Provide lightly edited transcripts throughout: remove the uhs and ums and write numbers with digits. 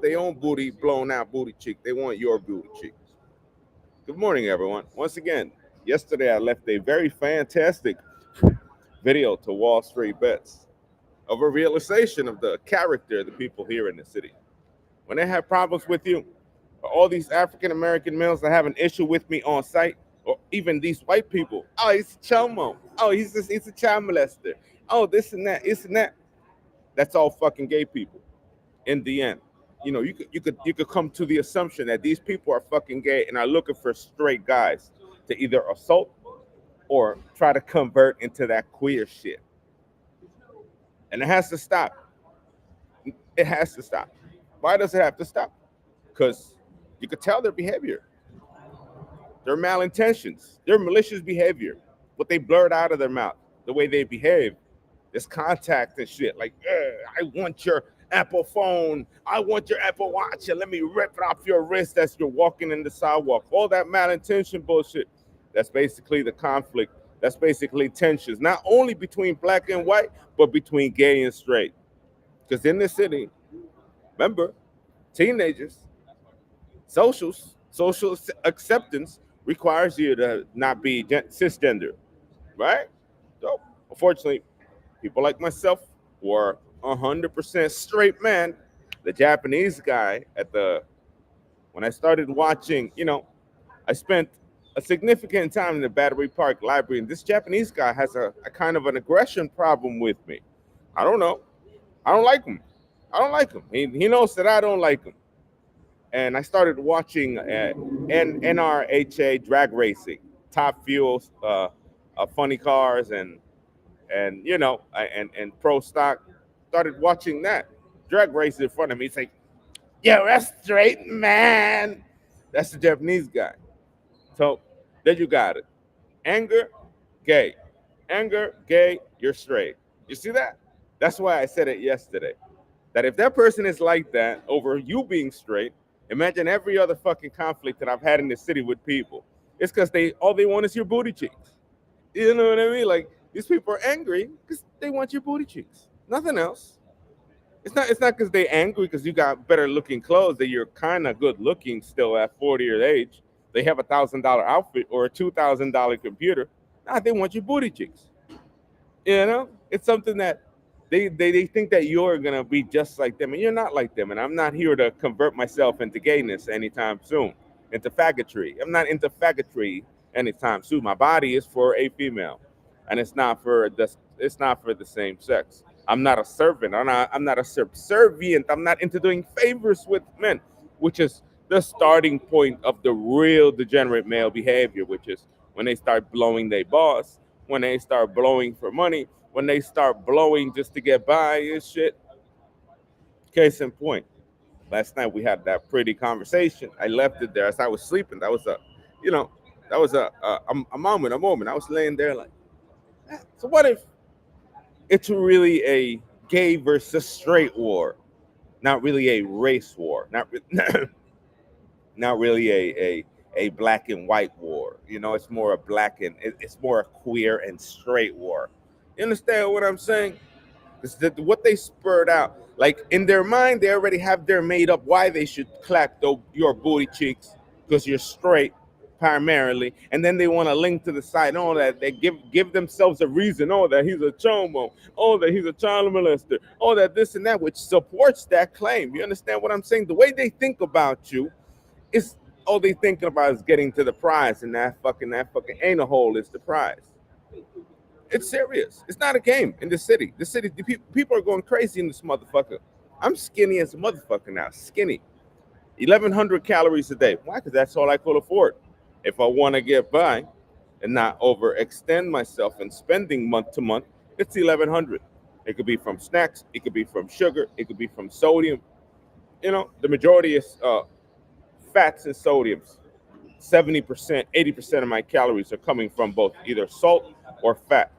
their own booty blown out booty cheek. They want your booty cheek. Good morning, everyone. Once again, yesterday I left a very fantastic video to Wall Street Bets of a realization of the character of the people here in the city. When they have problems with you, all these African American males that have an issue with me on site, or even these white people, oh, he's a chomo. Oh, he's a child molester. Oh, this and that. That's all fucking gay people. In the end, you could come to the assumption that these people are fucking gay and are looking for straight guys to either assault or try to convert into that queer shit. And it has to stop. It has to stop. Why does it have to stop? Because you could tell their behavior, their malintentions, their malicious behavior, what they blurt out of their mouth, the way they behave, this contact and shit. Like, I want your Apple phone, I want your Apple Watch, and let me rip it off your wrist as you're walking in the sidewalk. All that malintention bullshit. That's basically the conflict. That's basically tensions, not only between black and white, but between gay and straight. Because in this city, remember, teenagers, social acceptance requires you to not be cisgender, right? So, unfortunately, people like myself who are 100% straight man, the Japanese guy when I started watching, I spent a significant time in the Battery Park Library, and this Japanese guy has a kind of an aggression problem with me. I don't know. I don't like him. I don't like him. He knows that I don't like him. And I started watching NRHA drag racing, Top Fuels, funny cars, and pro stock. Started watching that drag race in front of me. It's like, you're a straight man. That's the Japanese guy. So there you got it. Anger, gay. Anger, gay, you're straight. You see that? That's why I said it yesterday. That if that person is like that over you being straight, imagine every other fucking conflict that I've had in the city with people. It's because all they want is your booty cheeks. You know what I mean? Like, these people are angry because they want your booty cheeks. Nothing else. It's not because they're angry because you got better looking clothes, that you're kind of good looking still at 40 years age. They have $1,000 outfit or a $2,000 computer. Nah, they want your booty cheeks. It's something that they think that you're gonna be just like them, and you're not like them. And I'm not here to convert myself into gayness anytime soon, into faggotry. I'm not into faggotry anytime soon. My body is for a female, and it's not for the same sex. I'm not a servant. I'm not a subservient. I'm not into doing favors with men, which is the starting point of the real degenerate male behavior, which is when they start blowing their boss, when they start blowing for money, when they start blowing just to get by and shit. Case in point, last night we had that pretty conversation. I left it there as I was sleeping. That was you know, a moment. I was laying there like, so what if it's really a gay versus straight war, not really a race war, not really a black and white war. It's more a it's more a queer and straight war. You understand what I'm saying? It's what they spurred out. Like, in their mind, they already have their made up why they should clap your booty cheeks because you're straight primarily, and then they want to link to the side. Oh, that they give themselves a reason. Oh, that he's a chomo. Oh, that he's a child molester. Oh, that this and that, which supports that claim. You understand what I'm saying? The way they think about you is all they thinking about is getting to the prize, and that fucking anal hole is the prize. It's serious. It's not a game in the city. People are going crazy in this motherfucker. I'm skinny as a motherfucker now. Skinny. 1,100 calories a day. Why? Because that's all I could afford. If I want to get by and not overextend myself in spending month to month, it's 1,100. It could be from snacks. It could be from sugar. It could be from sodium. The majority is fats and sodiums. 70%, 80% of my calories are coming from both either salt or fat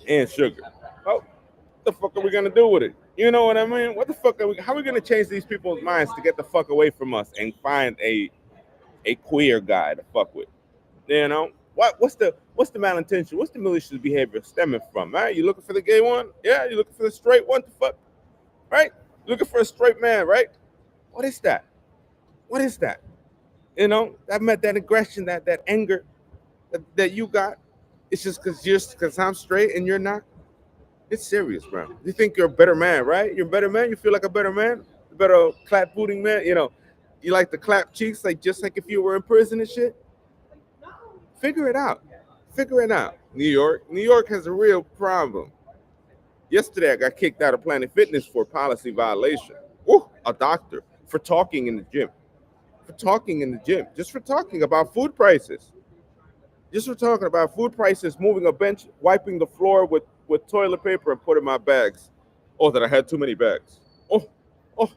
and sugar. Oh, what the fuck are we gonna do with it? You know what I mean? What the fuck how are we gonna change these people's minds to get the fuck away from us and find a queer guy to fuck with? What's the malintention? What's the malicious behavior stemming from? Right? You looking for the gay one? Yeah, you looking for the straight one to fuck? Right? Looking for a straight man, right? What is that? What is that? You know, that aggression, that anger that you got. It's just because I'm straight and you're not. It's serious, bro. You think you're a better man, right? You're a better man. You feel like a better man, a better clap booting man. You know, you like to clap cheeks, like just like if you were in prison and shit. Figure it out. Figure it out. New York. New York has a real problem. Yesterday, I got kicked out of Planet Fitness for policy violation. Ooh, a doctor for talking in the gym. For talking in the gym. Just for talking about food prices. Just for talking about food prices, moving a bench, wiping the floor with toilet paper and putting my bags. Oh, that I had too many bags. I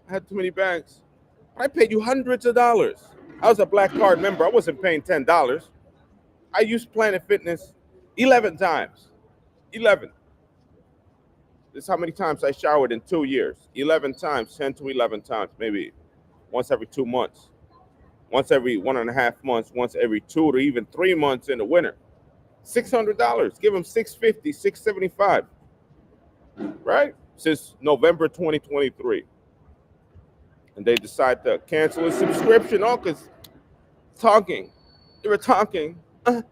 had too many bags. I paid you hundreds of dollars. I was a Black Card member. I wasn't paying $10. I used Planet Fitness 11 times. 11. This is how many times I showered in 2 years. 11 times, 10 to 11 times, maybe once every 2 months, once every 1.5 months, once every 2 to even 3 months in the winter. $600. Give them $650, $675, right? Since November 2023. And they decide to cancel a subscription. Oh, because talking. You were talking. You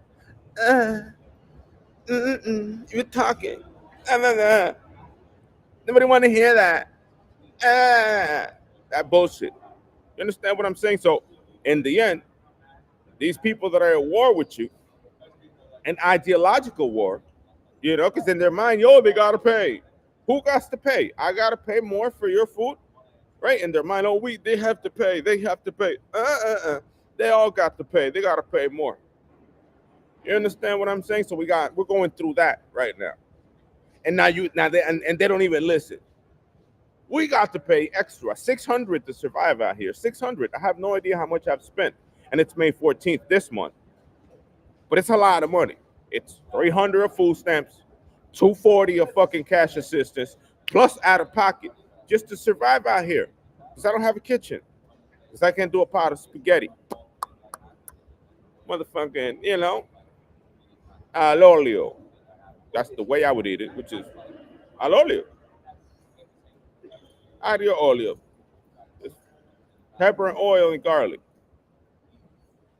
were talking. Nobody want to hear that. That bullshit. You understand what I'm saying? So, in the end, these people that are at war with you, an ideological war, you know, because in their mind, yo, they gotta pay. Who got to pay? I gotta pay more for your food, right? In their mind, oh, they have to pay. They have to pay. They all got to pay. They gotta pay more. You understand what I'm saying? So we're going through that right now, and now they don't even listen. We got to pay extra $600 to survive out here. $600. I have no idea how much I've spent, and it's May 14th this month. But it's a lot of money. It's $300 of food stamps, $240 of fucking cash assistance, plus out of pocket just to survive out here. Because I don't have a kitchen. Because I can't do a pot of spaghetti. Motherfucking, you know, all'olio. That's the way I would eat it, which is all'olio. Aglio olio. It's pepper and oil and garlic.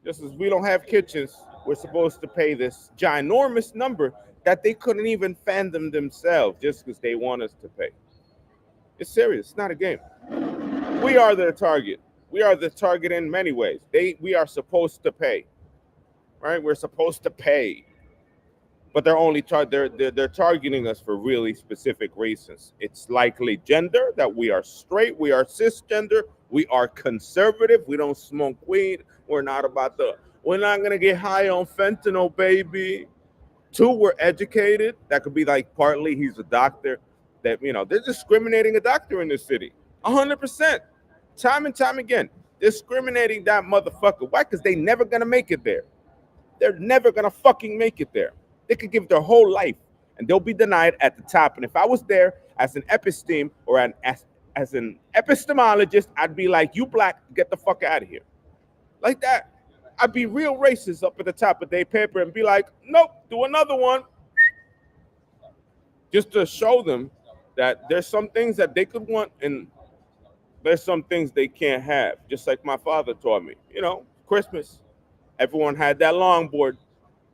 Just as we don't have kitchens, we're supposed to pay this ginormous number that they couldn't even fathom themselves just because they want us to pay. It's serious. It's not a game. We are their target. We are the target in many ways. We are supposed to pay, right? We're supposed to pay, but they're targeting us for really specific reasons. It's likely gender, that we are straight, we are cisgender, we are conservative, we don't smoke weed, we're not gonna get high on fentanyl, baby. 2, we're educated. That could be like partly he's a doctor. That, you know, they're discriminating a doctor in this city. 100%. Time and time again. Discriminating that motherfucker. Why? Because they never gonna make it there. They're never gonna fucking make it there. They could give their whole life and they'll be denied at the top. And if I was there as an episteme or as an epistemologist, I'd be like, you black, get the fuck out of here. Like that. I'd be real racist up at the top of their paper and be like, nope, do another one. Just to show them that there's some things that they could want and there's some things they can't have. Just like my father taught me. You know, Christmas, everyone had that longboard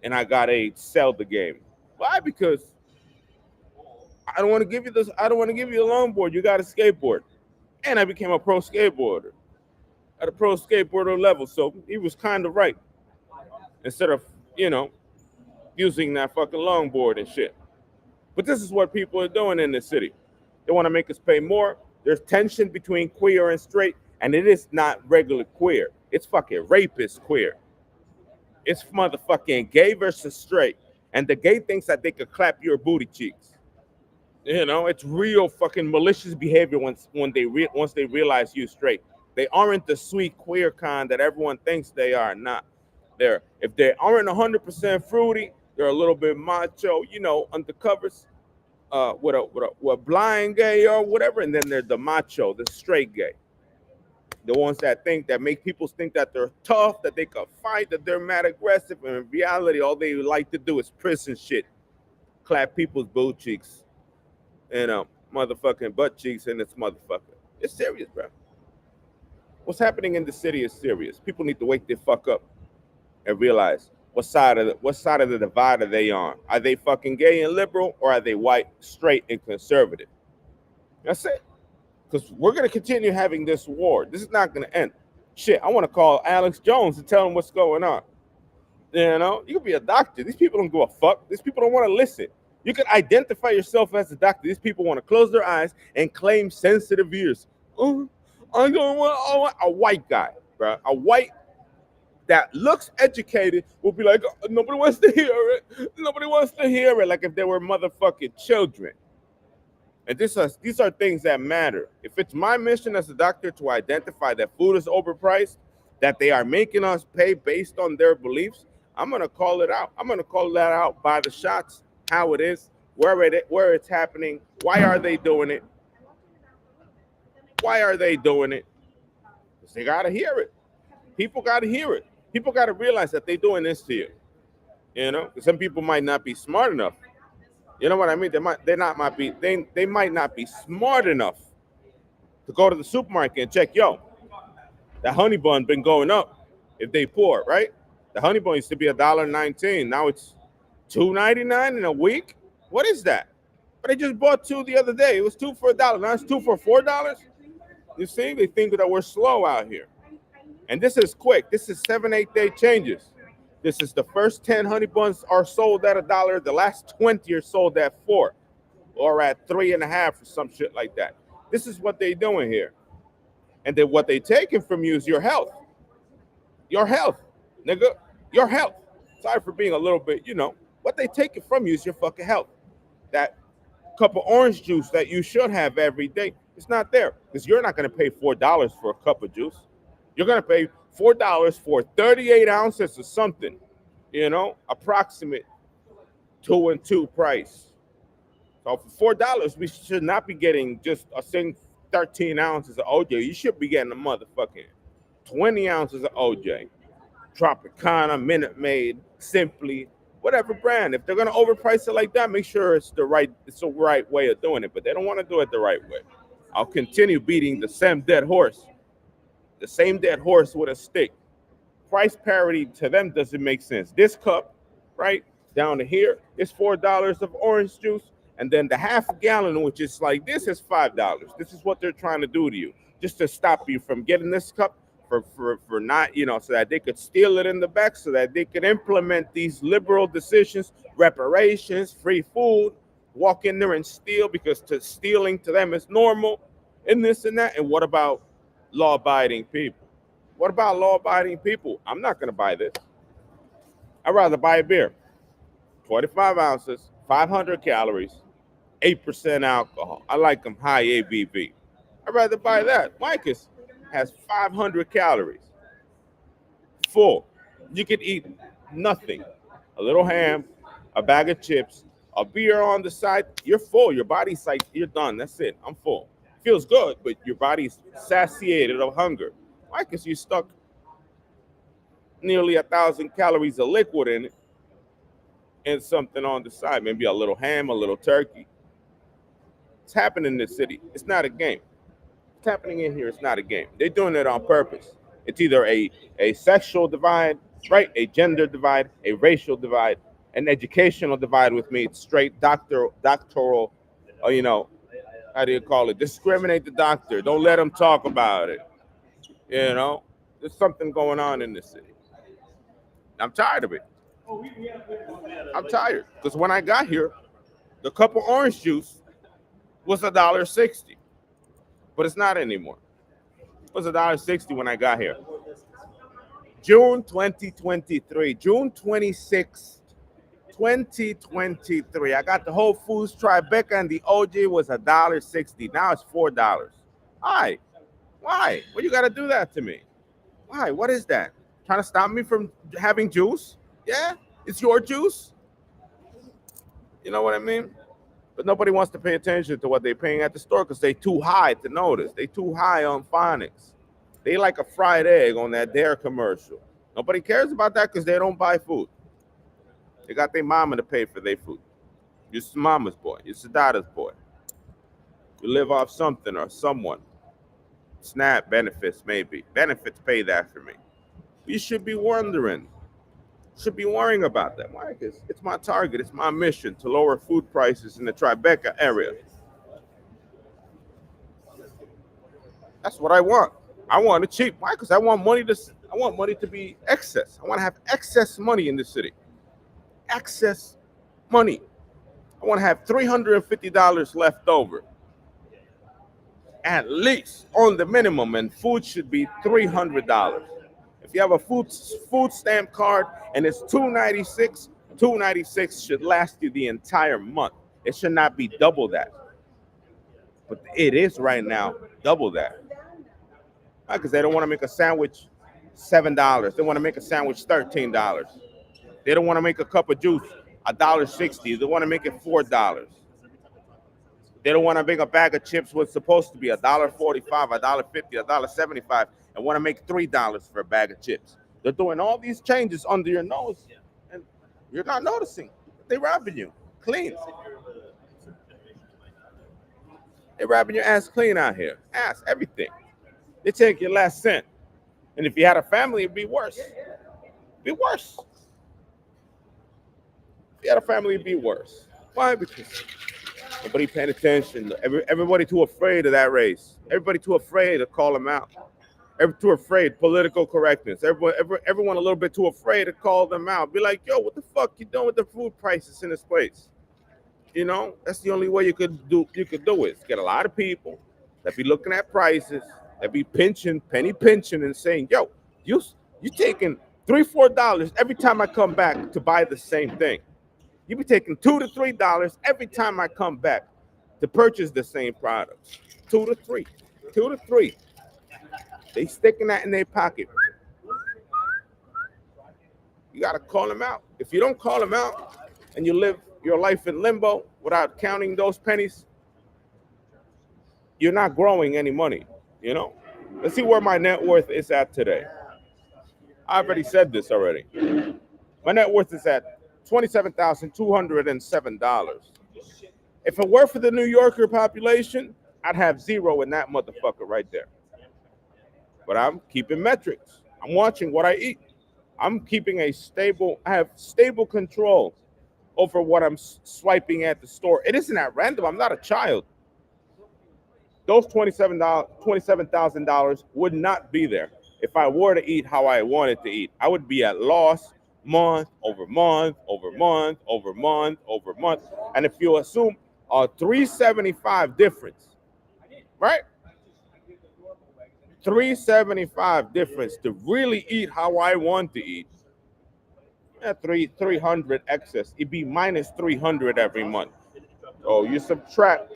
and I got a Zelda game. Why? Because I don't want to give you this. I don't want to give you a longboard. You got a skateboard. And I became a pro skateboarder at a pro skateboarder level. So he was kind of right. Instead of, you know, using that fucking longboard and shit. But this is what people are doing in this city. They want to make us pay more. There's tension between queer and straight, and it is not regular queer. It's fucking rapist queer. It's motherfucking gay versus straight. And the gay thinks that they could clap your booty cheeks. You know, it's real fucking malicious behavior once they realize you straight. They aren't the sweet queer kind that everyone thinks they are. Not. If they aren't 100% fruity, they're a little bit macho, you know, undercovers, with a blind gay or whatever, and then they're the macho, the straight gay, the ones that make people think that they're tough, that they can fight, that they're mad aggressive, and in reality, all they like to do is prison shit, clap people's booty cheeks, and motherfucking butt cheeks, and it's motherfucker. It's serious, bro. What's happening in the city is serious. People need to wake the fuck up and realize what side of the divide are they on? Are they fucking gay and liberal, or are they white, straight, and conservative? That's it. Because we're gonna continue having this war. This is not gonna end. Shit, I want to call Alex Jones and tell him what's going on. You know, you could be a doctor. These people don't give a fuck. These people don't want to listen. You can identify yourself as a doctor. These people want to close their eyes and claim sensitive ears. Oh, I don't want a white guy, bro. A white that looks educated will be like, "Oh, nobody wants to hear it. Nobody wants to hear it." Like if they were motherfucking children. And these are things that matter. If it's my mission as a doctor to identify that food is overpriced, that they are making us pay based on their beliefs, I'm gonna call it out. I'm gonna call that out by the shots, how it is, where it's happening, why are they doing it? Why are they doing it? Because they gotta hear it. People gotta hear it. People gotta realize that they're doing this to you. You know, some people might not be smart enough. You know what I mean? They might not be smart enough to go to the supermarket and check, yo, that honey bun been going up if they poor, right? The honey bun used to be $1.19. Now it's $2.99 in a week. What is that? But I just bought two the other day. It was two for $1. Now it's two for $4. You see, they think that we're slow out here. And this is quick. This is 7-8 day changes. This is the first 10 honey buns are sold at $1. The last 20 are sold at $4 or at $3.50 or some shit like that. This is what they doing here. And then what they taking from you is your health. Your health, nigga. Your health. Sorry for being a little bit, what they taking from you is your fucking health. That cup of orange juice that you should have every day, it's not there. Because you're not going to pay $4 for a cup of juice. You're going to pay $4 for 38 ounces of something, approximate 2 and 2 price. So for $4, we should not be getting just a single 13 ounces of OJ. You should be getting a motherfucking 20 ounces of OJ. Tropicana, Minute Maid, Simply, whatever brand. If they're gonna overprice it like that, make sure it's the right way of doing it. But they don't want to do it the right way. I'll continue beating the same dead horse with a stick. Price parity to them doesn't make sense. This cup, right down to here, is $4 of orange juice, and then the half gallon, which is like this, is $5. This is what they're trying to do to you, just to stop you from getting this cup for not, so that they could steal it in the back, so that they could implement these liberal decisions, reparations, free food, walk in there and steal, because stealing to them is normal, and this and that. And what about law-abiding people? What about law-abiding people? I'm not going to buy this. I'd rather buy a beer. 25 ounces, 500 calories, 8% alcohol. I like them high ABV. I'd rather buy that. Micah's has 500 calories. Full. You can eat nothing. A little ham, a bag of chips, a beer on the side. You're full. Your body's like, you're done. That's it. I'm full. Feels good, but your body's satiated of hunger. Why? Because you stuck nearly 1,000 calories of liquid in it and something on the side, maybe a little ham, a little turkey. It's happening in this city. It's not a game. It's happening in here. It's not a game. They're doing it on purpose. It's either a sexual divide, right? A gender divide, a racial divide, an educational divide with me. It's straight doctoral, how do you call it? Discriminate the doctor. Don't let them talk about it. There's something going on in this city. I'm tired of it. I'm tired. Because when I got here, the cup of orange juice was $1.60. But it's not anymore. It was $1.60 when I got here. June 2023. June 26th, 2023. I got the Whole Foods Tribeca and the OJ was $1.60. Now it's $4. Why? Why? Well, you got to do that to me. Why? What is that? Trying to stop me from having juice? Yeah? It's your juice? You know what I mean? But nobody wants to pay attention to what they're paying at the store because they're too high to notice. They too high on phonics. They like a fried egg on that Dare commercial. Nobody cares about that because they don't buy food. They got their mama to pay for their food. You're mama's boy. You're Sadada's boy. You live off something or someone. SNAP benefits, maybe. Benefits pay that for me. You should be wondering, should be worrying about that. Why? Because it's my target, it's my mission to lower food prices in the Tribeca area. That's what I want. I want it cheap. Why? Because I want money to be excess. I want to have excess money in the city. Excess money. I want to have $350 left over, at least on the minimum, and food should be $300. If you have a food stamp card and it's 296, 296 should last you the entire month. It should not be double that, but it is right now double that. Because they don't want to make a sandwich $7. They want to make a sandwich $13. They don't want to make a cup of juice $1.60. They want to make it $4. They don't want to make a bag of chips what's supposed to be $1.45, $1.50, $1.75, and want to make $3 for a bag of chips. They're doing all these changes under your nose, and you're not noticing. They're robbing you clean. They're robbing your ass clean out here. Ass, everything. They take your last cent. And if you had a family, it'd be worse. Be worse. If you had a family, it'd be worse. Why? Because nobody paying attention. Everybody too afraid of that race. Everybody too afraid to call them out. Too afraid. Political correctness. Everyone a little bit too afraid to call them out. Be like, yo, what the fuck you doing with the food prices in this place? You know, that's the only way you could do it. Get a lot of people that be looking at prices, that be penny pinching, and saying, yo, you taking $3-4 every time I come back to buy the same thing. You be taking $2 to $3 every time I come back to purchase the same product. 2 to 3. 2 to 3. They sticking that in their pocket. You got to call them out. If you don't call them out and you live your life in limbo without counting those pennies, you're not growing any money, you know? Let's see where my net worth is at today. I already said this already. My net worth is at $27,207. If it were for the New Yorker population, I'd have zero in that motherfucker right there. But I'm keeping metrics. I'm watching what I eat. I have stable control over what I'm swiping at the store. It isn't at random. I'm not a child. Those $27,000 would not be there if I were to eat how I wanted to eat. I would be at loss month over month over month over month over month. And if you assume a 375 difference, right? 375 difference to really eat how I want to eat. 300 excess. It'd be minus 300 every month. So you subtract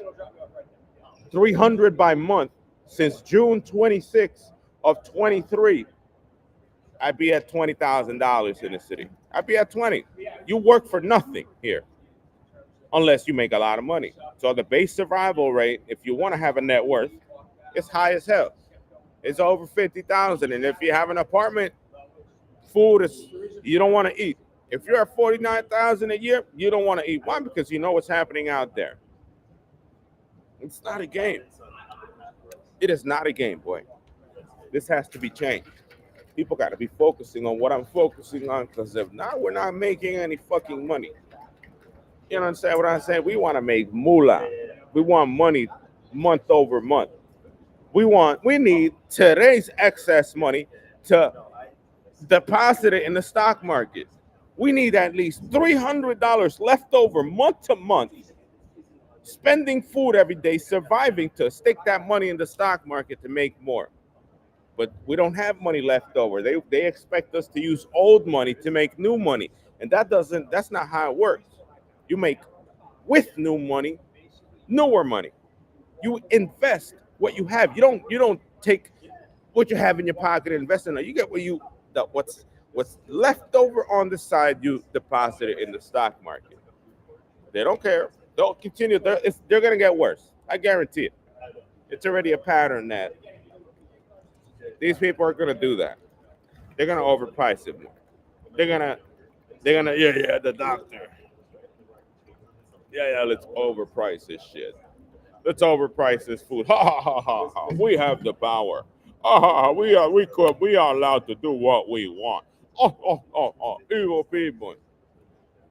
300 by month since June 26th of 23. I'd be at $20,000 in the city. I'd be at 20. You work for nothing here unless you make a lot of money. So the base survival rate, if you want to have a net worth, it's high as hell. It's over 50,000. And if you have an apartment, food is, you don't want to eat. If you're at 49,000 a year, you don't want to eat. Why? Because you know what's happening out there. It's not a game. It is not a game, boy. This has to be changed. People got to be focusing on what I'm focusing on, because if not, we're not making any fucking money. You know what I'm saying? What I'm saying? We want to make moolah. We want money month over month. We need today's excess money to deposit it in the stock market. We need at least $300 left over month to month, spending food every day, surviving to stick that money in the stock market to make more. But we don't have money left over. They expect us to use old money to make new money. And that's not how it works. You make with new money, newer money. You invest what you have. You don't take what you have in your pocket and invest in it. You get what's left over on the side, you deposit it in the stock market. They don't care. They'll continue. They're going to get worse. I guarantee it. It's already a pattern that these people are going to do that. They're going to overprice it more. They're going to, the doctor. Yeah, let's overprice this shit. Let's overprice this food. Ha ha ha ha ha. We have the power. Ha ha ha. We are allowed to do what we want. Oh oh oh oh. Evil people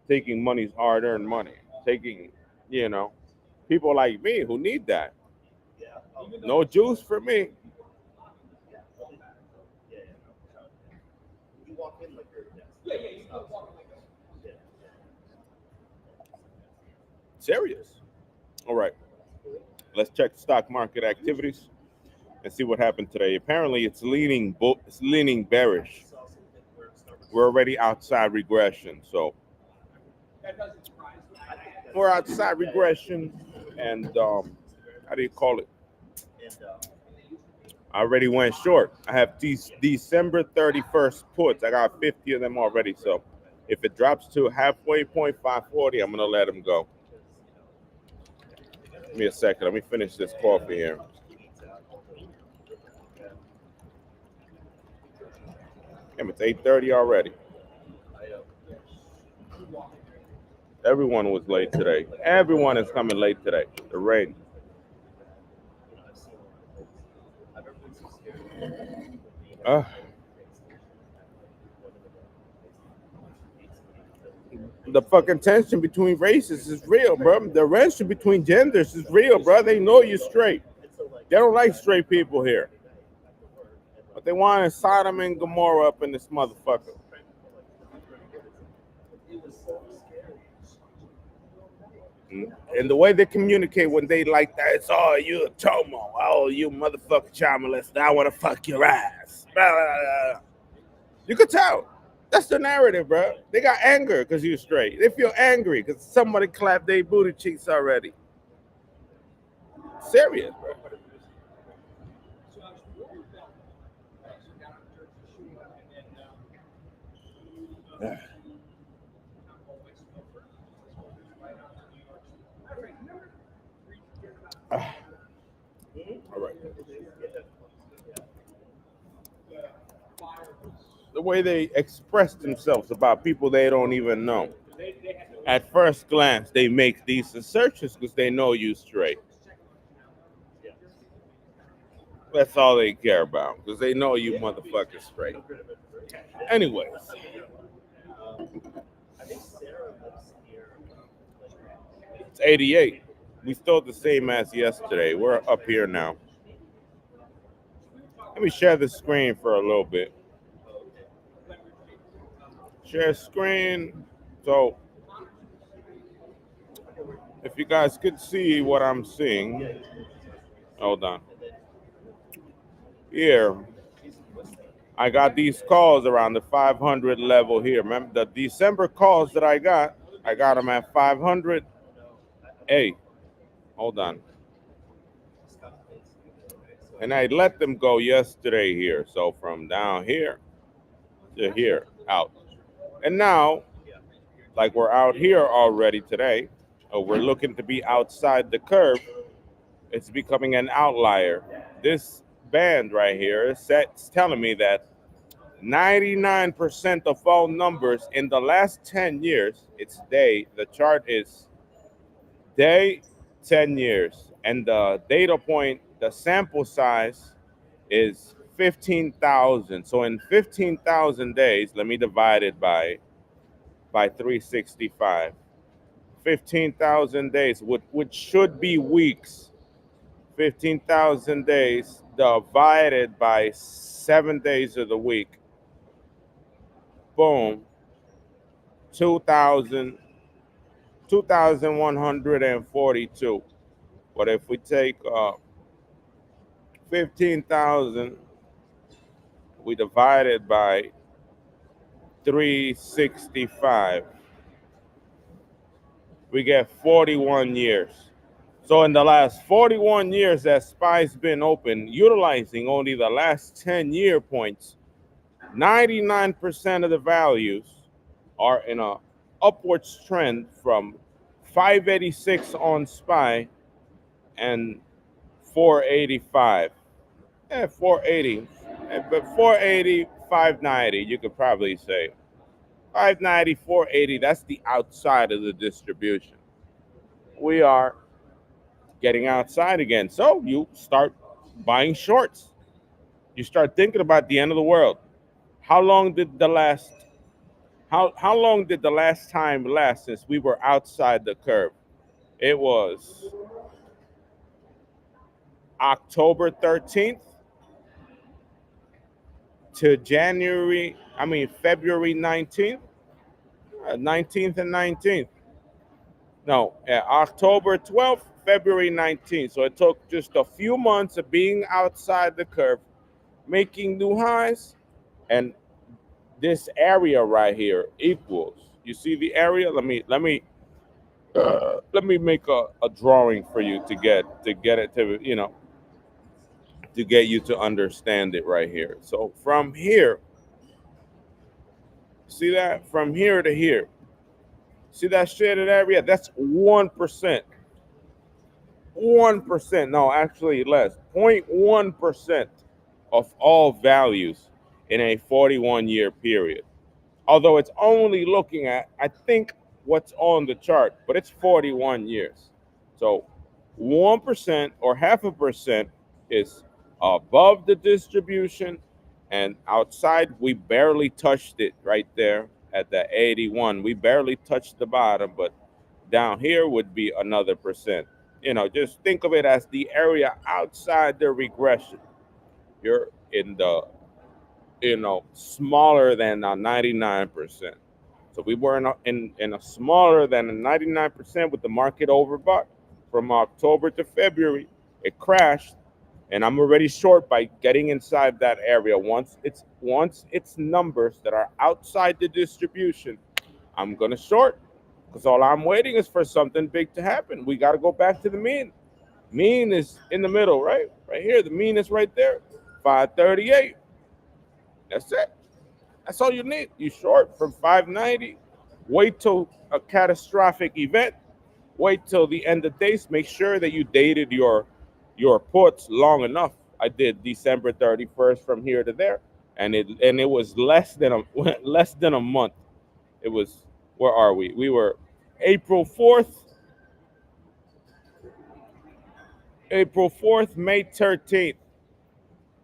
taking money's hard-earned money. Taking, you know, people like me who need that. No juice for me. Serious. All right. Let's check the stock market activities and see what happened today. Apparently, it's leaning bearish. We're already outside regression, so we're outside regression, and how do you call it? I already went short. I have these December 31st puts. I got 50 of them already. So if it drops to halfway point 540, I'm gonna let them go. Give me a second. Let me finish this coffee here. Damn, it's 8:30 already. Everyone was late today. Everyone is coming late today. The rain. Uh, the fucking tension between races is real, bro. The tension between genders is real, bro. They know you're straight. They don't like straight people here. But they want is Sodom and Gomorrah up in this motherfucker. And the way they communicate when they like that, it's oh you a Tomo, oh you motherfucker child molester, I want to fuck your ass. Blah, blah, blah. You could tell. That's the narrative, bro. They got anger because you're straight. They feel angry because somebody clapped their booty cheeks already. Serious, bro. All right. The way they express themselves about people they don't even know. At first glance, they make these assertions because they know you straight. That's all they care about because they know you motherfuckers straight. Anyways, it's 88. We still the same as yesterday. We're up here now. Let me share the screen for a little bit. Share screen. So, if you guys could see what I'm seeing, hold on. Here, I got these calls around the 500 level here. Remember the December calls that I got them at 500. Hey, hold on. And I let them go yesterday here. So from down here to here, out. And now, like we're out here already today, we're looking to be outside the curve. It's becoming an outlier. This band right here is telling me that 99% of all numbers in the last 10 years, it's day. The chart is day, 10 years. And the data point, the sample size is 15,000. So in 15,000 days, let me divide it by 365. 15,000 days, which should be weeks. 15,000 days divided by 7 days of the week. Boom. 2,000, 2,142. But if we take 15,000, we divide it by 365, we get 41 years. So in the last 41 years that SPY's been open, utilizing only the last 10-year points, 99% of the values are in a upwards trend from 586 on SPY and 485. 480. But 480, 590, you could probably say. 590, 480, that's the outside of the distribution. We are getting outside again. So you start buying shorts. You start thinking about the end of the world. How long did the last how long did the last time last since we were outside the curve? It was October 13th to February 19th, 19th and 19th. No, October 12th, February 19th. So it took just a few months of being outside the curve, making new highs, and this area right here equals. You see the area? Let me make a drawing for you to get it to to get you to understand it right here. So from here, see that from here to here, see that shaded area? That's 1%. 1%, no, actually less, 0.1% of all values in a 41-year period. Although it's only looking at, I think, what's on the chart, but it's 41 years. So 1% or half a percent is above the distribution, and outside we barely touched it right there at the 81. We barely touched the bottom, but down here would be another percent. Just think of it as the area outside the regression. You're in the smaller than a 99%. So we were in a smaller than a 99% with the market overbought from October to February. It crashed, and I'm already short by getting inside that area. Once it's numbers that are outside the distribution, I'm gonna short, because all I'm waiting is for something big to happen. We got to go back to the mean. Mean is in the middle, right? Right here. The mean is right there, 538. That's it. That's all you need. You short from 590. Wait till a catastrophic event. Wait till the end of days. Make sure that you dated your puts long enough. I did December 31st from here to there, and it was less than a less than a month. It was, where are we? We were April 4th, May 13th.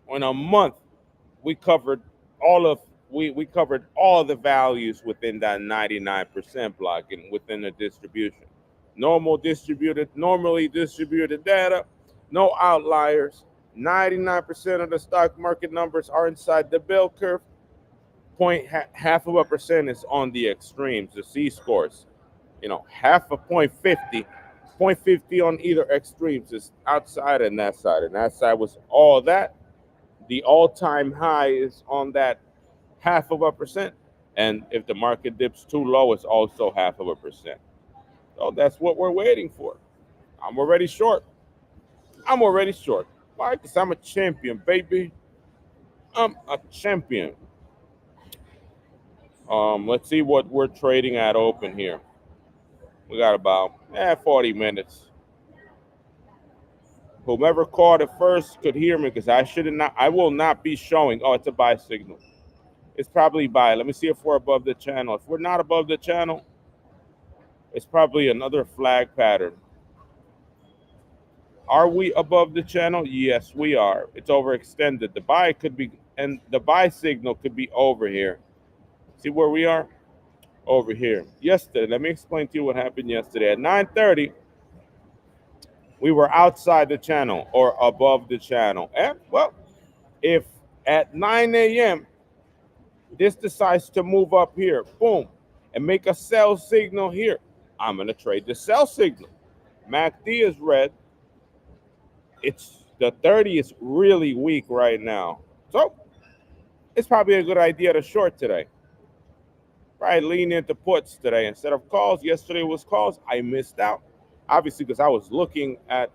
In a month, we covered all of we covered all the values within that 99% block and within the distribution. Normally distributed data, no outliers. 99% of the stock market numbers are inside the bell curve. Half of a percent is on the extremes, the C scores. Half a point 50, point 50 on either extremes is outside and that side. And that side was all that. The all-time high is on that half of a percent. And if the market dips too low, it's also half of a percent. So that's what we're waiting for. I'm already short. I'm already short. Why? Because I'm a champion, baby. I'm a champion. Let's see what we're trading at open here. We got about 40 minutes. Whomever called it first could hear me, because I will not be showing. Oh, it's a buy signal. It's probably buy. Let me see if we're above the channel. If we're not above the channel, it's probably another flag pattern. Are we above the channel? Yes, we are. It's overextended. The buy signal could be over here. See where we are? Over here. Yesterday, let me explain to you what happened yesterday. At 9:30, we were outside the channel or above the channel. And, well, if at 9 a.m. this decides to move up here, boom, and make a sell signal here, I'm going to trade the sell signal. MACD is red. The 30 is really weak right now. So it's probably a good idea to short today. Probably lean into puts today instead of calls. Yesterday was calls. I missed out, obviously, because I was looking at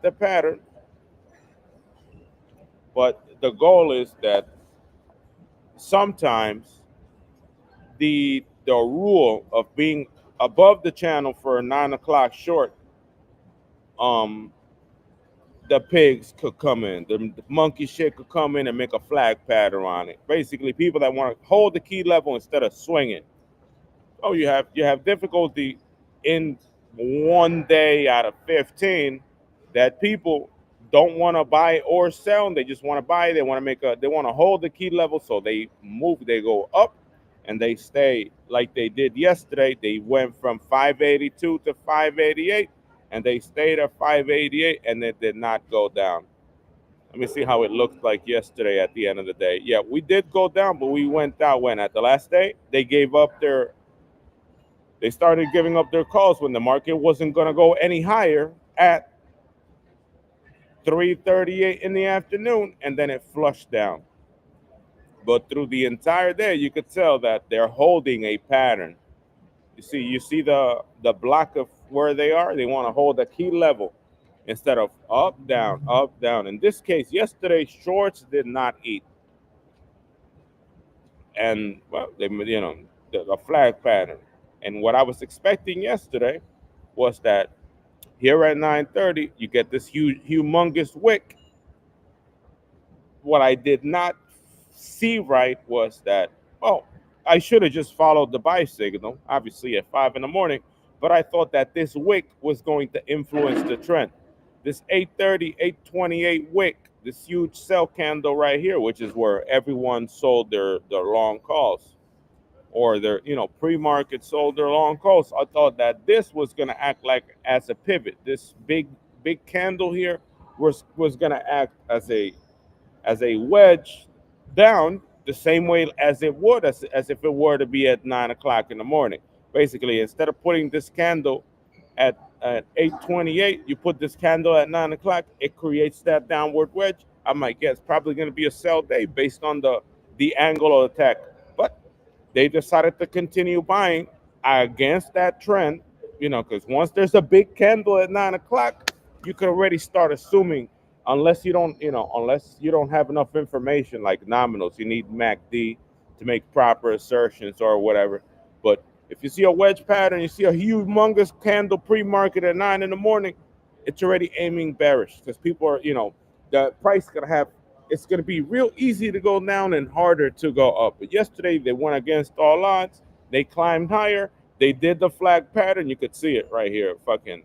the pattern. But the goal is that sometimes the rule of being above the channel for a 9 o'clock short, the pigs could come in, the monkey shit could come in and make a flag pattern on it. Basically, people that want to hold the key level instead of swinging. Oh, you have difficulty in one day out of 15 that people don't want to buy or sell. They just want to buy. They want to they want to hold the key level. So they move, they go up and they stay like they did yesterday. They went from 582 to 588 and they stayed at 588 and they did not go down. Let me see how it looked like yesterday at the end of the day. Yeah, we did go down, but we went down when at the last day. They started giving up their calls when the market wasn't going to go any higher at 3:38 in the afternoon, and then it flushed down. But through the entire day, you could tell that they're holding a pattern. You see the block of where they are. They want to hold a key level instead of up, down, up, down. In this case, yesterday shorts did not eat, and well, the flag pattern. And what I was expecting yesterday was that here at 9:30, you get this humongous wick. What I did not see right was that, oh, I should have just followed the buy signal, obviously at 5 in the morning, but I thought that this wick was going to influence the trend. This 8:30, 8:28 wick, this huge sell candle right here, which is where everyone sold their long calls or their pre-market sold their long calls. I thought that this was going to act like as a pivot. This big candle here was going to act as a wedge down the same way as it would as if it were to be at 9 o'clock in the morning. Basically, instead of putting this candle at 8:28, you put this candle at 9 o'clock. It creates that downward wedge. I might guess probably going to be a sell day based on the angle of attack. But they decided to continue buying against that trend, because once there's a big candle at 9 o'clock, you could already start assuming, unless you don't have enough information like nominals, you need MACD to make proper assertions or whatever. But if you see a wedge pattern, you see a humongous candle pre-market at 9 in the morning, it's already aiming bearish because people are, the price gonna have it's going to be real easy to go down and harder to go up. But yesterday they went against all odds. They climbed higher. They did the flag pattern. You could see it right here. Fucking,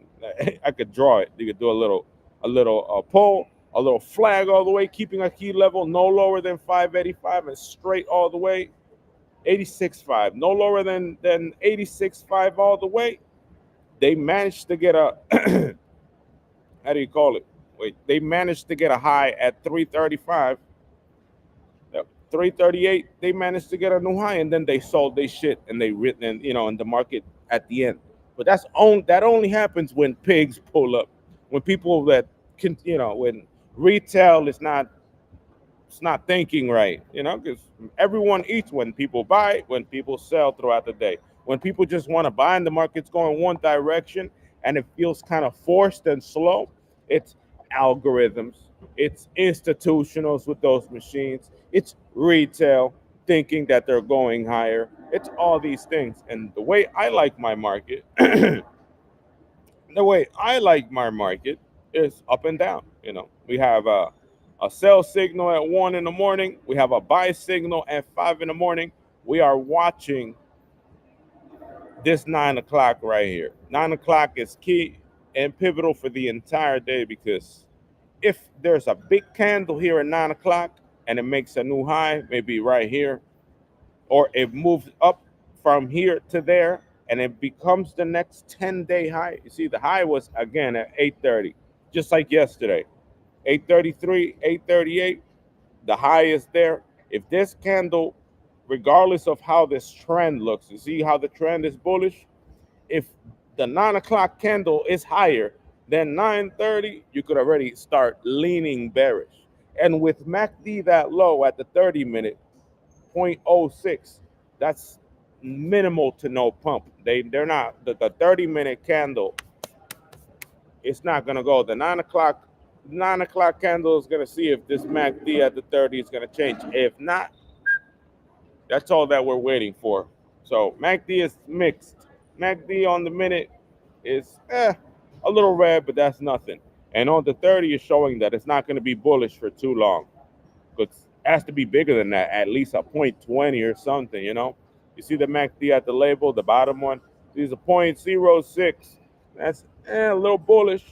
I could draw it. You could do a little pull, a little flag all the way, keeping a key level no lower than 585 and straight all the way 86.5, no lower than 86.5 all the way. They managed to get a how do you call it? Wait, they managed to get a high at 335. Yep, 338. They managed to get a new high, and then they sold their shit, and they written in the market at the end. But that only happens when pigs pull up, when people that can when retail is not it's not thinking right, because everyone eats when people buy, when people sell throughout the day. When people just want to buy and the market's going one direction and it feels kind of forced and slow, it's algorithms, it's institutionals with those machines, it's retail thinking that they're going higher. It's all these things. And the way I like my market, is up and down. We have a sell signal at 1 in the morning. We have a buy signal at 5 in the morning. We are watching this 9 o'clock right here. 9 o'clock is key and pivotal for the entire day because if there's a big candle here at 9 o'clock and it makes a new high, maybe right here, or it moves up from here to there and it becomes the next 10-day high. You see, the high was again at 8:30, just like yesterday. 8:33, 8:38, the high is there. If this candle, regardless of how this trend looks, you see how the trend is bullish? If the 9 o'clock candle is higher than 9:30, you could already start leaning bearish. And with MACD that low at the 30-minute, 0.06, that's minimal to no pump. They're not the 30-minute candle. It's not gonna go. The 9 o'clock candle is gonna see if this MACD at the 30 is gonna change. If not, that's all that we're waiting for. So MACD is mixed. MACD on the minute is a little red, but that's nothing. And on the 30 is showing that it's not going to be bullish for too long. But it has to be bigger than that, at least a 0.20 or something. You see the MACD at the label, the bottom one. These are 0.06. That's a little bullish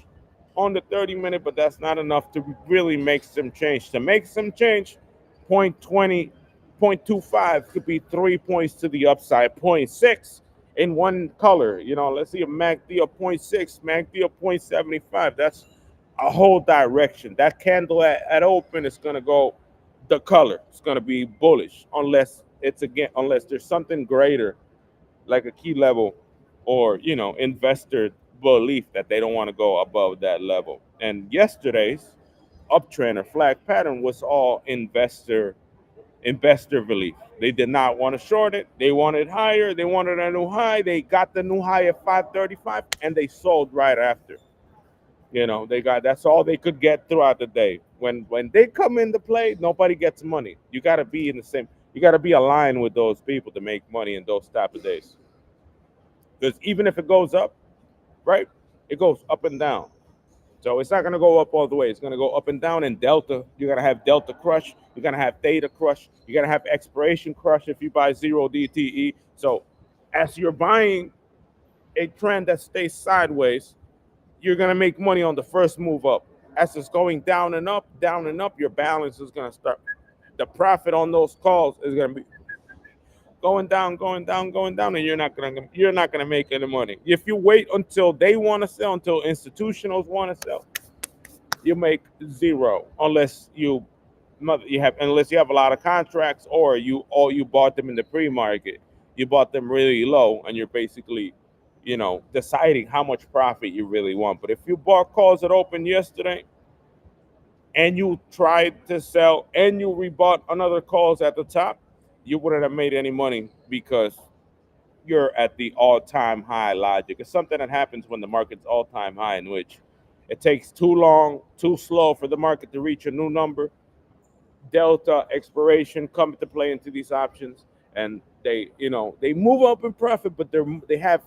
on the 30-minute, but that's not enough to really make some change. To make some change, point 20, point 0.25 could be 3 points to the upside, point 0.6 in one color. Let's see a MACD of point 0.6, MACD of point 0.75. That's a whole direction. That candle at open is going to go the color. It's going to be bullish unless there's something greater like a key level or investor belief that they don't want to go above that level. And yesterday's uptrend or flag pattern was all investor belief. They did not want to short it. They wanted higher. They wanted a new high. They got the new high at 535 and they sold right after. That's all they could get throughout the day. When they come into play, nobody gets money. You got to be in the same. You got to be aligned with those people to make money in those type of days. Because even if it goes up, right, it goes up and down. So it's not going to go up all the way. It's going to go up and down. In delta, you're going to have delta crush. You're going to have theta crush. You're going to have expiration crush if you buy zero DTE. So as you're buying a trend that stays sideways, you're going to make money on the first move up. As it's going down and up, your balance is going to start. The profit on those calls is going to be going down, going down, going down, and you're not gonna make any money. If you wait until they want to sell, until institutionals want to sell, you make zero unless you have a lot of contracts or you bought them in the pre-market. You bought them really low, and you're basically, deciding how much profit you really want. But if you bought calls that opened yesterday and you tried to sell and you rebought another calls at the top, you wouldn't have made any money because you're at the all-time high logic. It's something that happens when the market's all-time high, in which it takes too long, too slow for the market to reach a new number. Delta expiration come into play into these options, and they move up in profit, but they have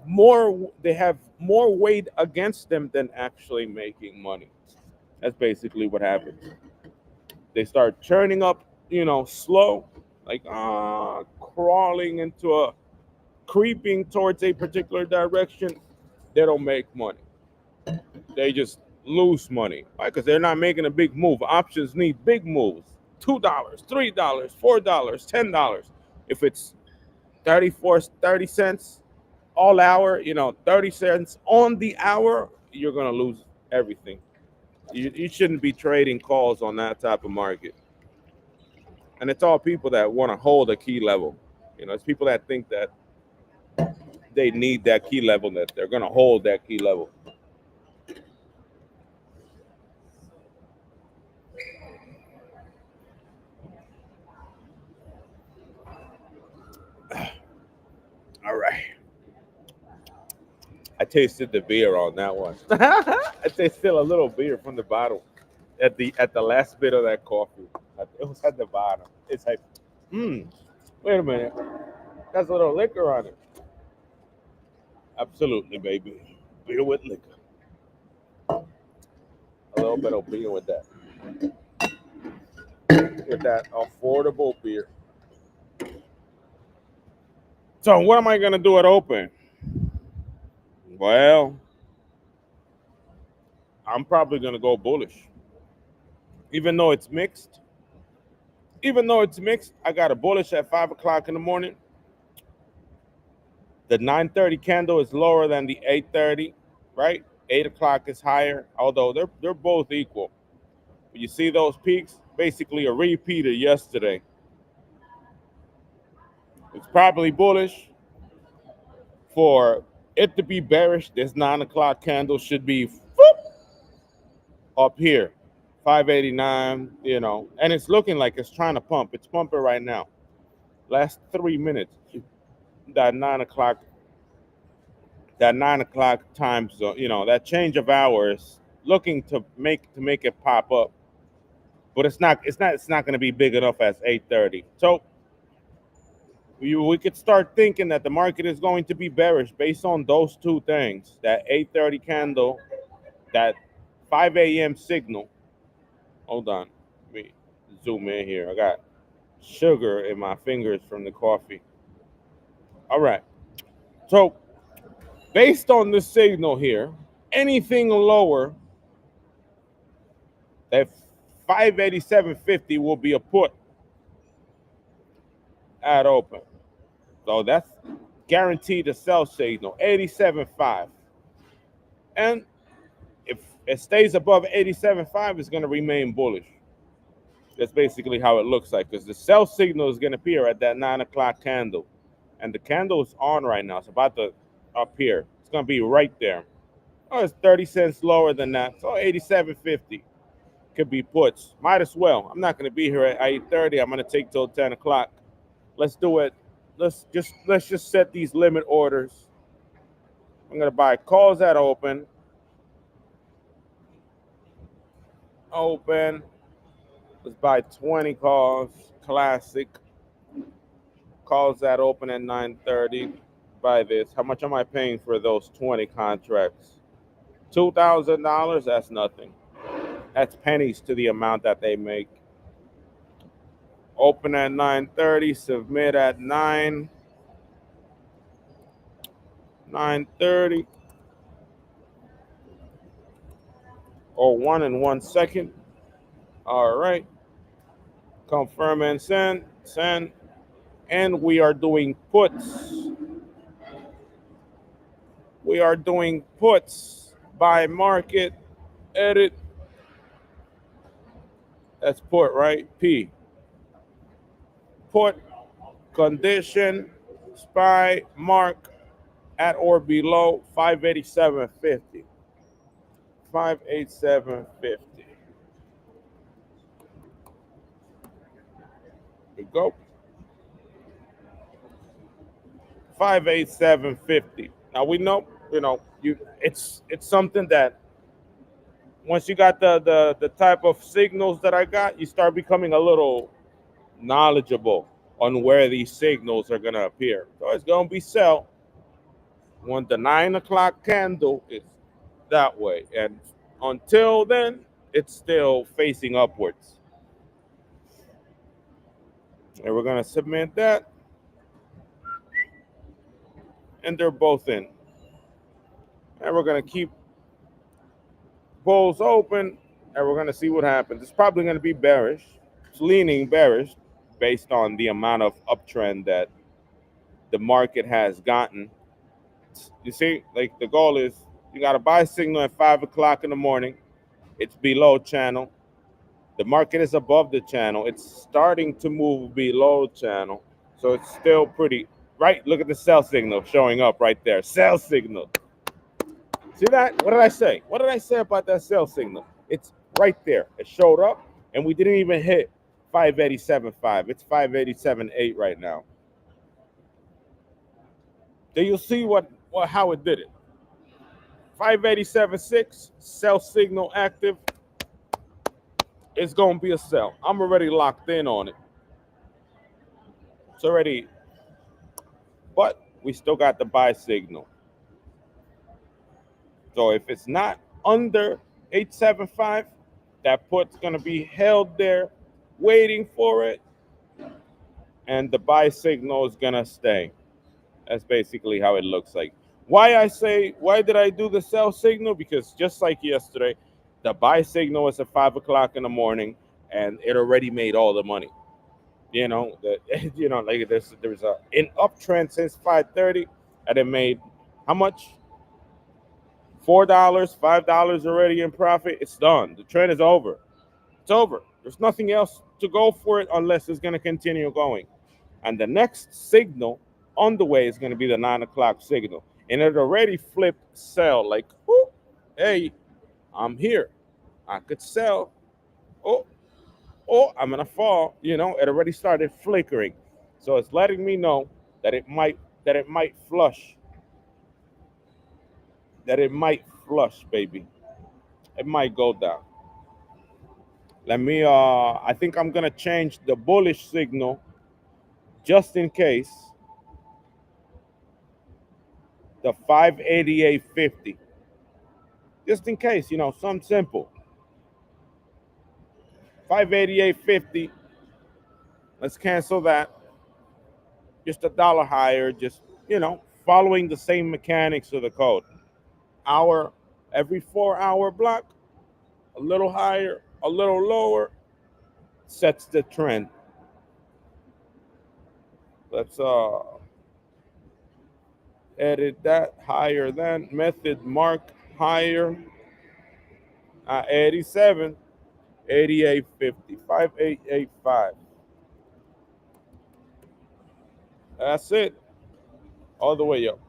more weight against them than actually making money. That's basically what happens. They start churning up, slow, like crawling into a creeping towards a particular direction. They don't make money. They just lose money. Why? Because they're not making a big move. Options need big moves. $2, $3, $4, $10. If it's 30 cents all hour, 30 cents on the hour, you're gonna lose everything. You shouldn't be trading calls on that type of market. And it's all people that want to hold a key level. It's people that think that they need that key level, that they're going to hold that key level. All right. I tasted the beer on that one. I tasted a little beer from the bottle at the last bit of that coffee. It was at the bottom. It's like, wait a minute. That's a little liquor on it. Absolutely, baby. Beer with liquor. A little bit of beer with that. With that affordable beer. So what am I gonna do at open? Well, I'm probably gonna go bullish. Even though it's mixed. Even though it's mixed, I got a bullish at 5 o'clock in the morning. The 9:30 candle is lower than the 8:30, right? 8 o'clock is higher, although they're both equal. You see those peaks? Basically a repeat of yesterday. It's probably bullish. For it to be bearish, this 9 o'clock candle should be up here, 589, and it's looking like it's trying to pump. It's pumping right now. Last 3 minutes, that 9 o'clock, time zone, that change of hours, looking to make it pop up, but it's not going to be big enough as 8:30. So we could start thinking that the market is going to be bearish based on those two things: that 8:30 candle, that 5 a.m. signal. Hold on, let me zoom in here. I got sugar in my fingers from the coffee. All right. So Based on the signal here, anything lower than 587.50 will be a put at open. So that's guaranteed a sell signal, 87.5. And if it stays above 87.5, it's going to remain bullish. That's basically how it looks like, because the sell signal is going to appear at that 9 o'clock candle. And the candle is on right now. It's about to appear. It's going to be right there. Oh, it's 30 cents lower than that. So 87.50 could be puts. Might as well. I'm not going to be here at 8:30. I'm going to take till 10 o'clock. Let's do it. Let's just set these limit orders. I'm going to buy calls at open. Open. Let's buy 20 calls. Classic. Calls that open at 9:30. Buy this. How much am I paying for those 20 contracts? $2,000. That's nothing. That's pennies to the amount that they make. Open at 9:30. Submit at 9:30. Or 1 in 1 second. All right. Confirm and send. Send. And we are doing puts. We are doing puts by market edit. That's put, right? P. Put condition SPY mark at or below 587.50. 587.50. We go. 587.50. Now we know, it's something that once you got the type of signals that I got, you start becoming a little knowledgeable on where these signals are gonna appear. So it's gonna be sell when the 9 o'clock candle is that way, and until then, it's still facing upwards. And we're gonna submit that, and they're both in. And we're gonna keep bulls open, and we're gonna see what happens. It's probably gonna be bearish. It's leaning bearish based on the amount of uptrend that the market has gotten. You see, like the goal is you got a buy signal at 5 o'clock in the morning. It's below channel. The market is above the channel. It's starting to move below channel. So it's still pretty, right? Look at the sell signal showing up right there. Sell signal. See that? What did I say? What did I say about that sell signal? It's right there. It showed up, and we didn't even hit 587.5. It's 587.8 right now. Then you'll see how it did it. 587.6, sell signal active. It's going to be a sell. I'm already locked in on it. It's already, but we still got the buy signal. So if it's not under 875, that put's going to be held there waiting for it, and the buy signal is going to stay. That's basically how it looks like. Why did I do the sell signal? Because just like yesterday, the buy signal was at 5 o'clock in the morning, and it already made all the money. Like there's an uptrend since 5:30, and it made how much? $4, $5 already in profit. It's done. The trend is over. It's over. There's nothing else to go for it unless it's going to continue going. And the next signal on the way is going to be the 9 o'clock signal. And it already flipped sell. Like, oh, hey, I'm here. I could sell. Oh, I'm going to fall. It already started flickering. So it's letting me know that it might flush. That it might flush, baby. It might go down. I think I'm going to change the bullish signal just in case. The 588.50. Just in case, something simple. 588.50. Let's cancel that. Just $1 higher. Just, following the same mechanics of the code. Hour every 4 hour block, a little higher, a little lower, sets the trend. Let's edit that higher than method mark higher 87, 88.50, 5885. That's it, all the way up.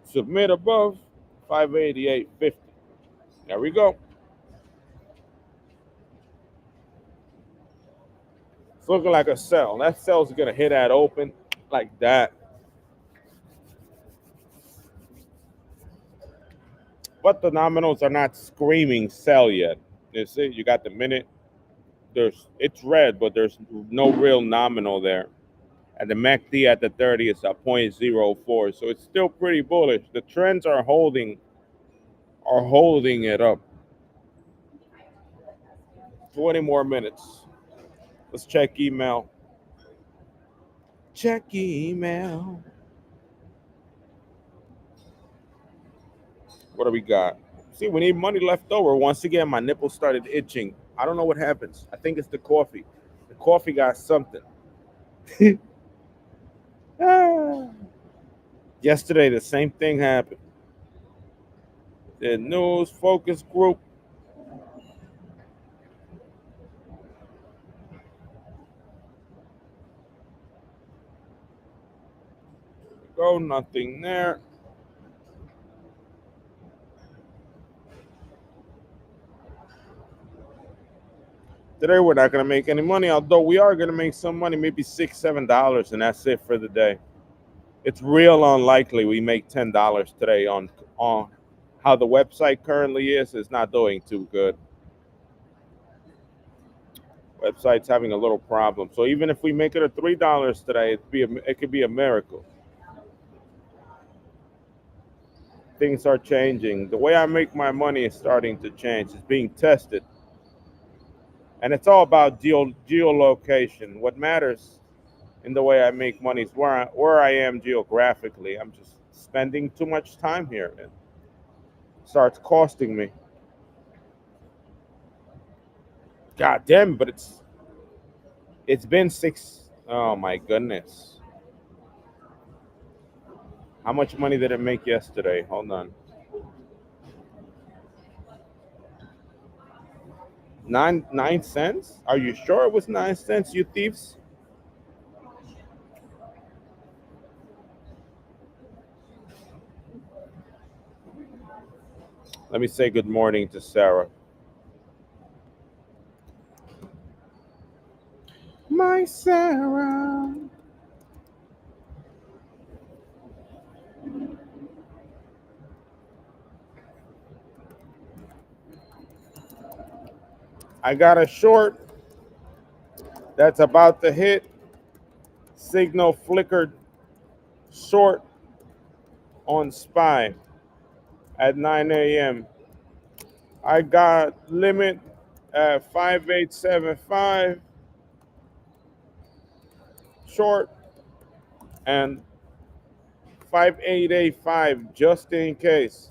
Submit above 588.50. There we go. It's looking like a sell. That sell's gonna hit that open like that. But the nominals are not screaming sell yet. You see, you got the minute. It's red, but there's no real nominal there. And the MACD at the 30 is at 0.04, so it's still pretty bullish. The trends are holding it up. 20 more minutes. Let's check email. Check email. What do we got? See, we need money left over. Once again, my nipples started itching. I don't know what happens. I think it's the coffee. The coffee got something. Ah. Yesterday, the same thing happened. The news focus group. Go, nothing there. Today we're not gonna make any money, although we are gonna make some money, maybe $6, $7, and that's it for the day. It's real unlikely we make $10 today on how the website currently is not doing too good. Website's having a little problem. So even if we make it a $3 today, it could be a miracle. Things are changing. The way I make my money is starting to change. It's being tested, and it's all about geolocation. What matters in the way I make money is where I am geographically. I'm just spending too much time here, and it starts costing me. God damn, but it's been six. Oh my goodness. How much money did it make yesterday? Hold on. 9 cents? Are you sure it was 9 cents, you thieves? Let me say good morning to Sarah. My Sarah. I got a short that's about to hit. Signal flickered short on SPY at 9 a.m. I got limit at 5875 short and 5885 just in case.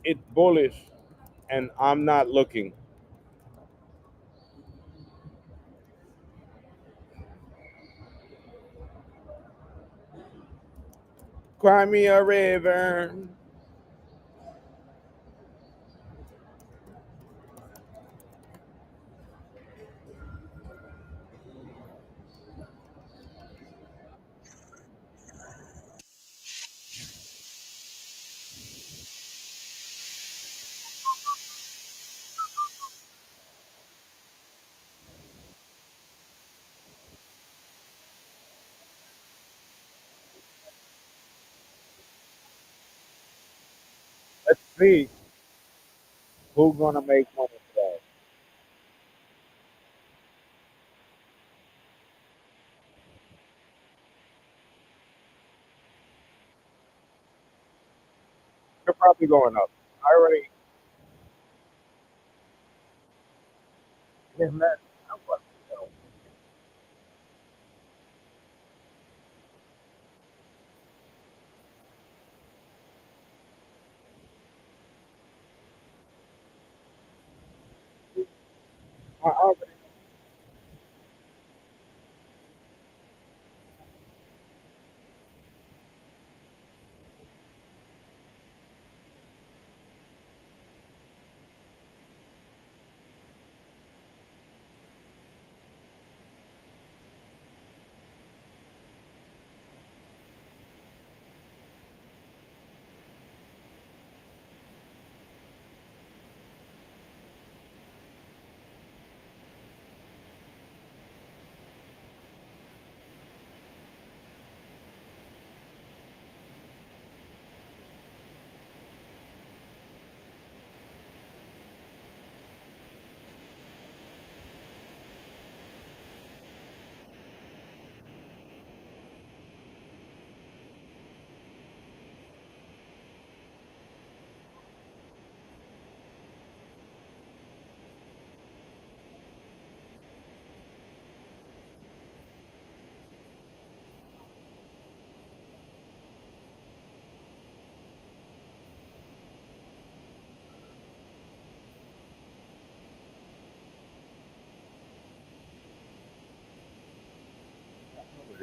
It's bullish and I'm not looking. Cry me a river. Let's see who's gonna make money today. They're probably going up. I already You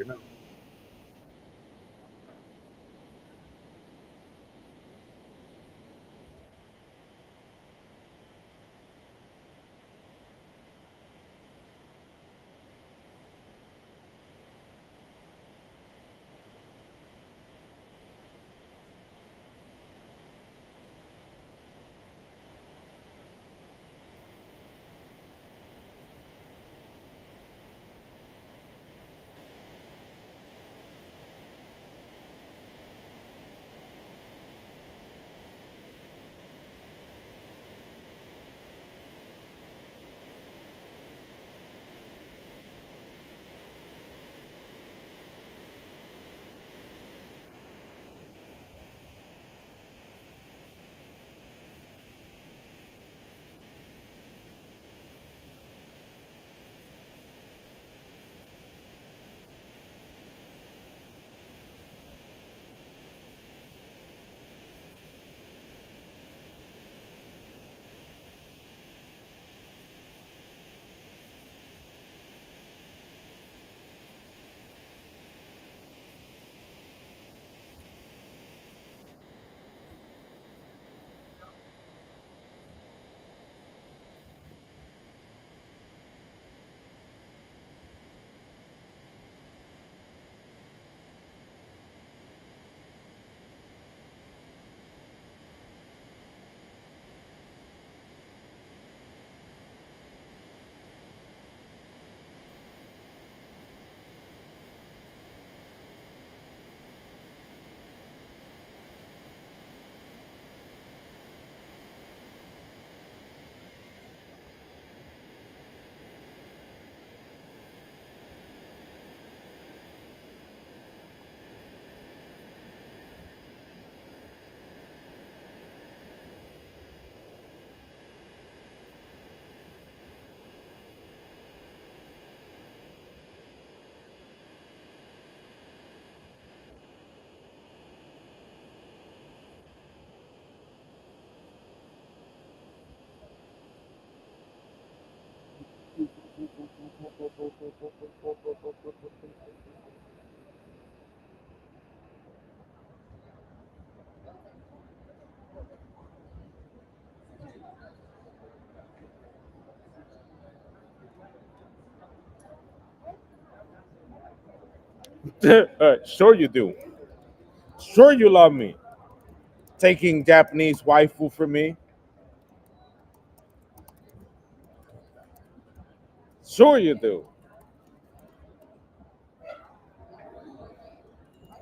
know. Sure you do. Sure you love me. Taking Japanese waifu from me. Sure you do.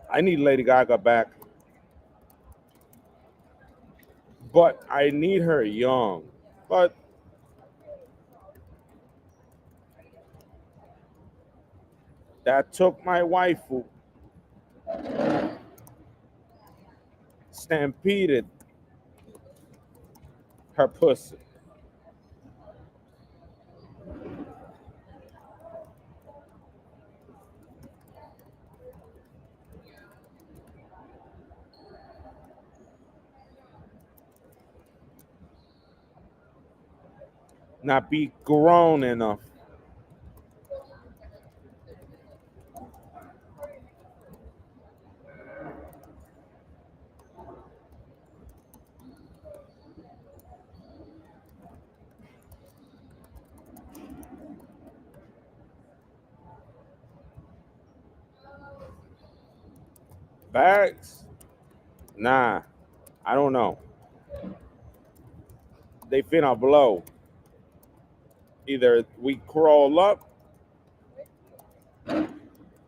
I need Lady Gaga back, but I need her young. But that took my waifu, stampeded her pussy. not be grown enough. Bags? Nah, I don't know. They finna blow. Either we crawl up,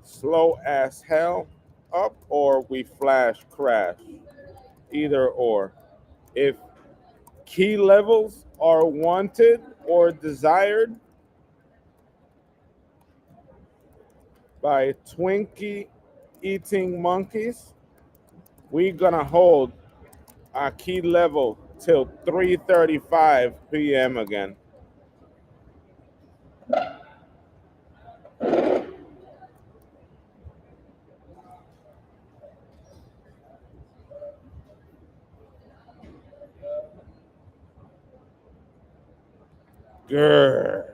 slow as hell, up, or we flash crash. Either or. If key levels are wanted or desired by Twinkie eating monkeys, we're gonna hold our key level till 3:35 p.m. again. Grr.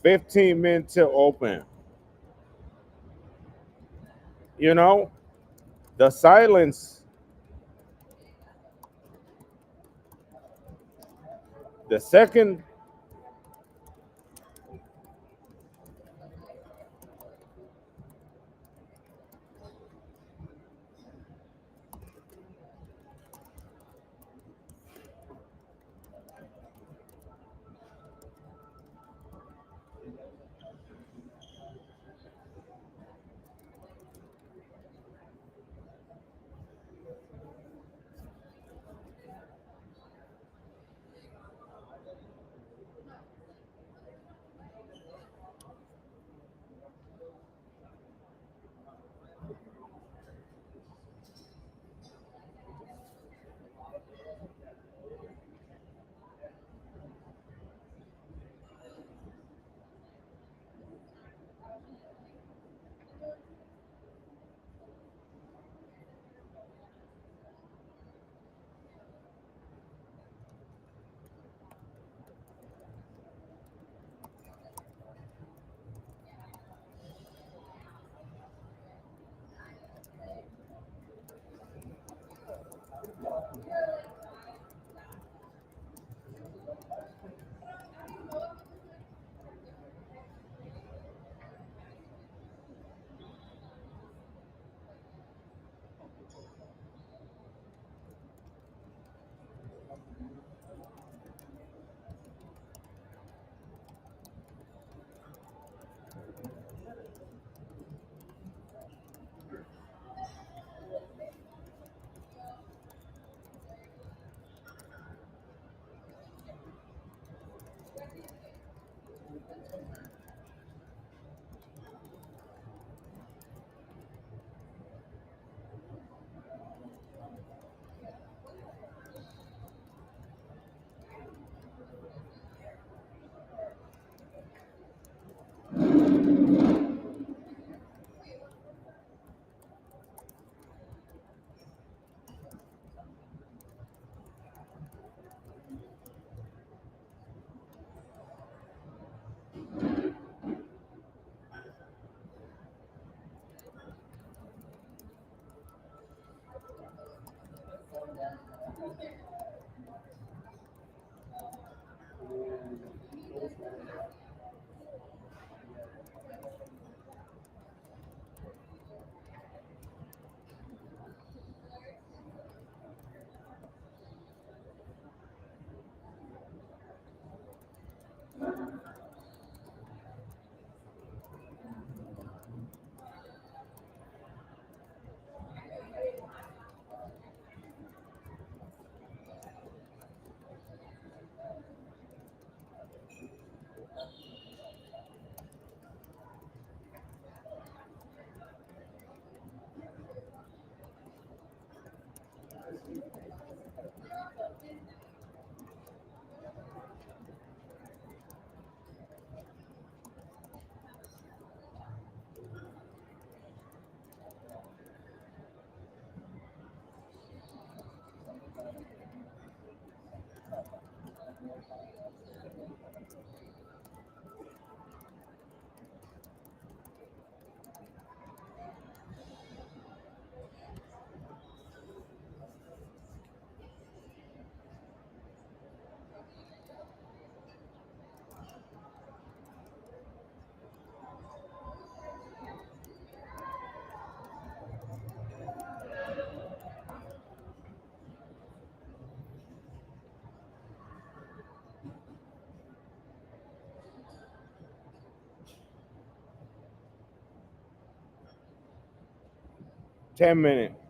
Fifteen minutes to open. You know, the silence, the second, 10 minutes.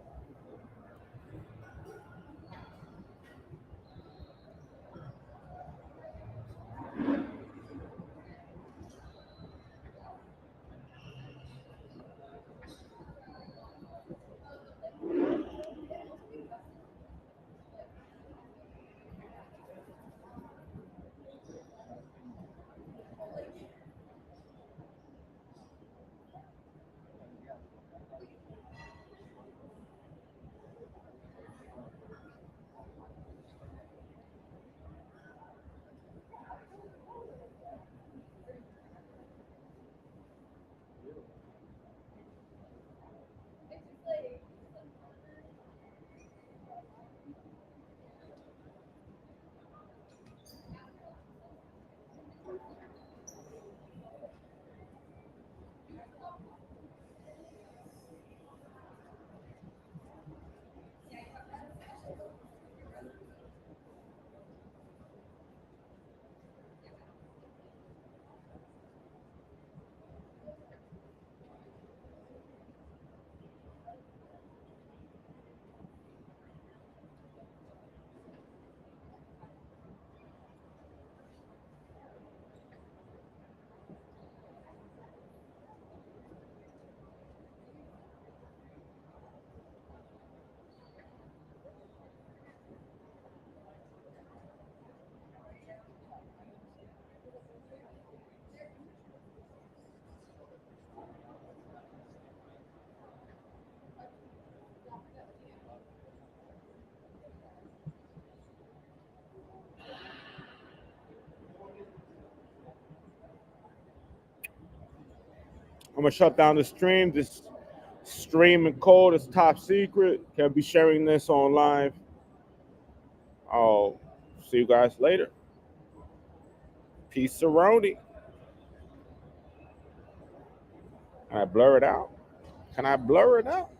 I'm gonna shut down the stream. This stream and code is top secret. Can't be sharing this on live. I'll see you guys later. Peace, Aroni. Can I blur it out? Can I blur it out?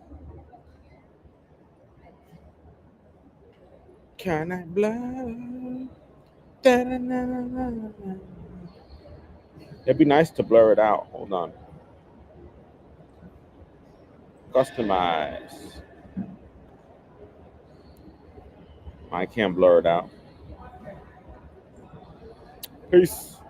Can I blur? Da-da-da-da-da-da. It'd be nice to blur it out. Hold on. Customize. I can't blur it out. Peace.